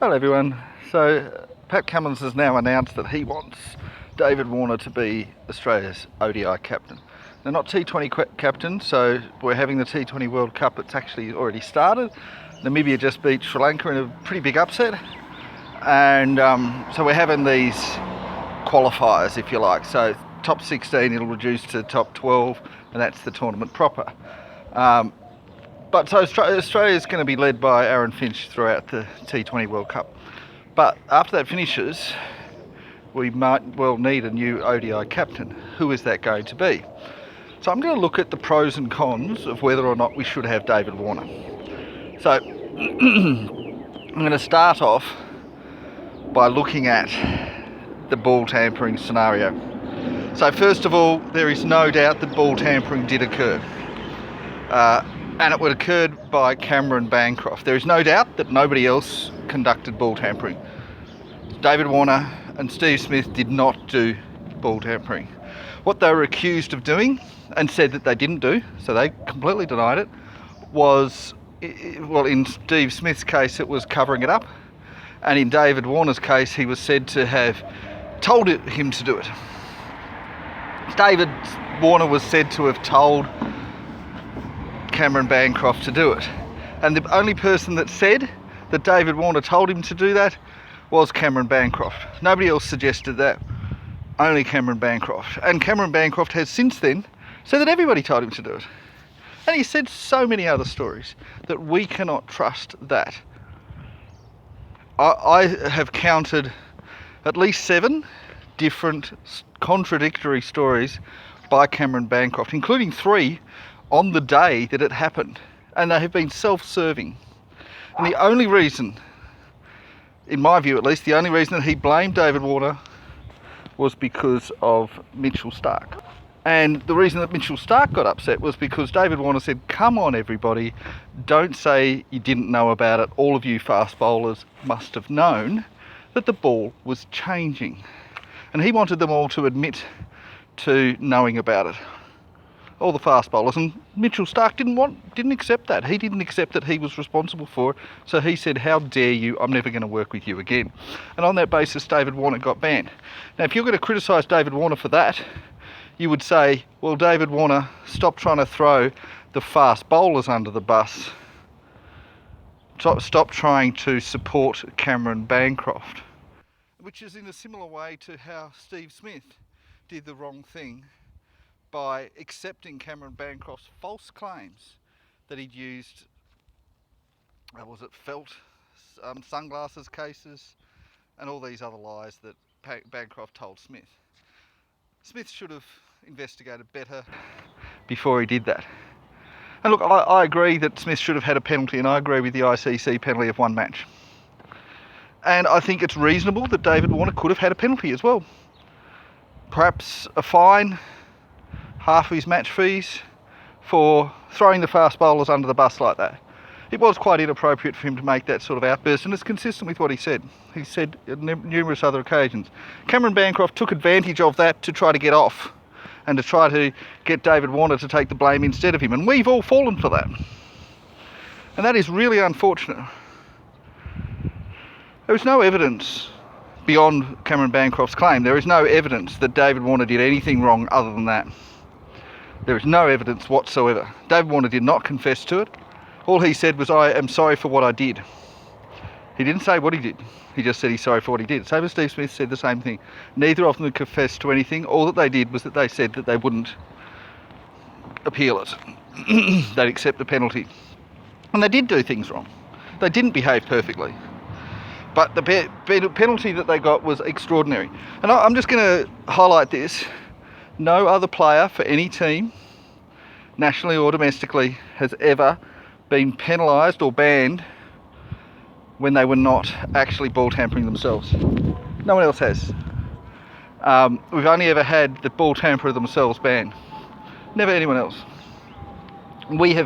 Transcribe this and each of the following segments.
Hello everyone. So Pat Cummins has now announced that he wants David Warner to be Australia's ODI captain. They're not T20 captain, so we're having the T20 World Cup. It's actually already started. Namibia just beat Sri Lanka in a pretty big upset, and so we're having these qualifiers, if you like. So top 16 it'll reduce to top 12, and that's the tournament proper. But so Australia is going to be led by Aaron Finch throughout the T20 World Cup. But after that finishes, we might well need a new ODI captain. Who is that going to be? So I'm going to look at the pros and cons of whether or not we should have David Warner. So I'm going to start off by looking at the ball tampering scenario. So first of all, there is no doubt that ball tampering did occur. And it would have occurred by Cameron Bancroft. There is no doubt that nobody else conducted ball tampering. David Warner and Steve Smith did not do ball tampering. What they were accused of doing, and said that they didn't do, so they completely denied it, was, well, in Steve Smith's case it was covering it up, and in David Warner's case he was said to have told him to do it. David Warner was said to have told Cameron Bancroft to do it, and the only person that said that David Warner told him to do that was Cameron Bancroft. Nobody else suggested that, only Cameron Bancroft. And Cameron Bancroft has since then said that everybody told him to do it, and he said so many other stories that we cannot trust that. I have counted at least 7 different contradictory stories by Cameron Bancroft, including 3 on the day that it happened, and they have been self-serving. And the only reason, in my view at least, the only reason that he blamed David Warner was because of Mitchell Starc. And the reason that Mitchell Starc got upset was because David Warner said, come on everybody, don't say you didn't know about it. All of you fast bowlers must have known that the ball was changing. And he wanted them all to admit to knowing about it, all the fast bowlers, and Mitchell Starc didn't accept that. He didn't accept that he was responsible for it, so he said, how dare you, I'm never going to work with you again. And on that basis David Warner got banned. Now if you're going to criticise David Warner for that, you would say, well, David Warner, stop trying to throw the fast bowlers under the bus. Stop trying to support Cameron Bancroft. Which is in a similar way to how Steve Smith did the wrong thing by accepting Cameron Bancroft's false claims that he'd used, felt sunglasses cases and all these other lies that Bancroft told Smith. Smith should have investigated better before he did that. And look, I agree that Smith should have had a penalty, and I agree with the ICC penalty of 1 match. And I think it's reasonable that David Warner could have had a penalty as well. Perhaps a fine, half of his match fees, for throwing the fast bowlers under the bus like that. It was quite inappropriate for him to make that sort of outburst, and it's consistent with what he said. He said on numerous other occasions. Cameron Bancroft took advantage of that to try to get off, and to try to get David Warner to take the blame instead of him, and we've all fallen for that. And that is really unfortunate. There is no evidence beyond Cameron Bancroft's claim. There is no evidence that David Warner did anything wrong other than that. There is no evidence whatsoever. David Warner did not confess to it. All he said was, I am sorry for what I did. He didn't say what he did. He just said he's sorry for what he did. Same as Steve Smith said the same thing. Neither of them confessed to anything. All that they did was that they said that they wouldn't appeal it. They'd accept the penalty. And they did do things wrong. They didn't behave perfectly. But the penalty that they got was extraordinary. And I'm just going to highlight this. No other player for any team, nationally or domestically, has ever been penalised or banned when they were not actually ball tampering themselves. No one else has. We've only ever had the ball tamperer themselves banned. Never anyone else. We've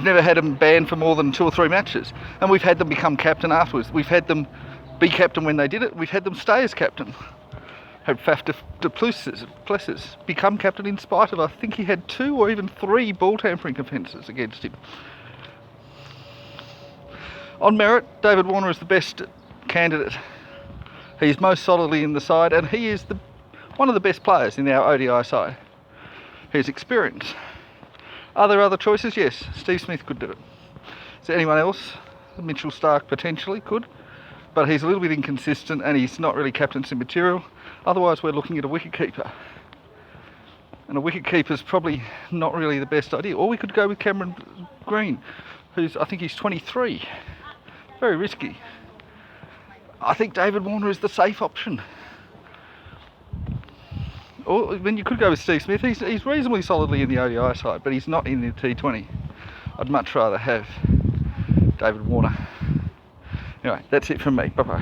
never had them banned for more than 2 or 3 matches, and we've had them become captain afterwards. We've had them be captain when they did it. We've had them stay as captain. Had Faf du Plessis become captain in spite of, I think he had 2 or even 3 ball tampering offences against him. On merit, David Warner is the best candidate. He's most solidly in the side, and he is one of the best players in our ODI side. His experience. Are there other choices? Yes, Steve Smith could do it. Is there anyone else? Mitchell Starc potentially could, but he's a little bit inconsistent and he's not really captaincy material. Otherwise, we're looking at a wicketkeeper. And a wicketkeeper's probably not really the best idea. Or we could go with Cameron Green, I think he's 23. Very risky. I think David Warner is the safe option. Or then you could go with Steve Smith. He's reasonably solidly in the ODI side, but he's not in the T20. I'd much rather have David Warner. Anyway, that's it from me. Bye bye.